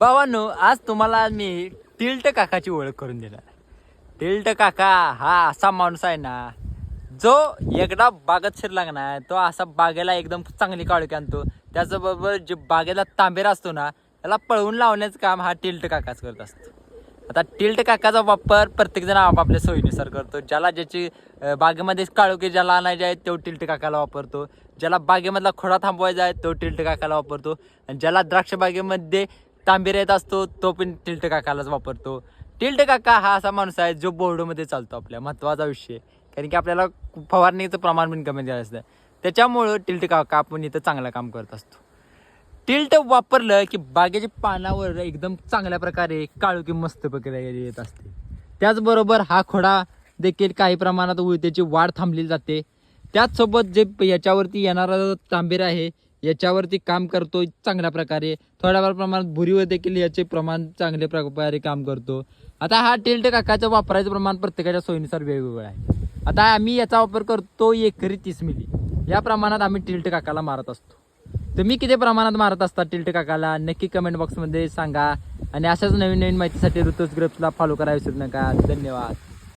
भावांनो, आज तुम्हाला मी टिल्ट काकाची ओळख करून देणार. टिल्ट काका हा असा माणूस आहे ना, जो एकदा बागेत शिरला ना, तो असा बागेला एकदम चांगली काळोखी आणतो. त्याचबरोबर जे बागेला तांबेरा असतो ना, त्याला पळवून लावण्याचं काम हा टिल्ट काकाच करत असतो. आता टिल्ट काकाचा वापर प्रत्येकजण आपापल्या सोयीनुसार करतो. ज्याला ज्याची बागेमध्ये काळोखी ज्याला आणायचे आहे तो टिल्ट काकाला वापरतो. ज्याला बागेमधला खोडा थांबवायचा आहे तो टिल्ट काकाला वापरतो. आणि ज्याला द्राक्ष बागेमध्ये तांबेरा येत असतो तो पण टिल्ट काकालाच वापरतो. टिल्ट काका हा असा माणूस आहे जो बोर्डमध्ये चालतो. आपल्या महत्त्वाचा विषय, कारण की आपल्याला फवारणीचं प्रमाण पण कमी झालं असतं. त्याच्यामुळं टिल्ट काका आपण इथं चांगलं काम करत असतो. टिल्ट वापरलं की बागेच्या पानावर एकदम चांगल्या प्रकारे काळोखी मस्त प्रकारे येत असते. त्याचबरोबर हा खोडा देखील काही प्रमाणात त्याची वाढ थांबली जाते. त्याचसोबत जे याच्यावरती येणारा तांबेरा आहे याच्यावरती काम करतो चांगल्या प्रकारे. थोड्याफार प्रमाणात भुरीवर देखील याचे प्रमाण चांगल्या प्रकारे काम करतो. आता हा टिल्ट काकाचं वापरायचं प्रमाण प्रत्येकाच्या सोयीनुसार वेगवेगळं आहे. आता आम्ही याचा वापर करतो एकरी 30 मिली या प्रमाणात आम्ही टिल्ट काकाला मारत असतो. तुम्ही किती प्रमाणात मारत असता टिल्ट काकाला नक्की कमेंट बॉक्समध्ये सांगा. आणि अशाच नवीन नवीन माहितीसाठी ऋतुज ग्रुप्सला फॉलो करायला विसरू नका. धन्यवाद.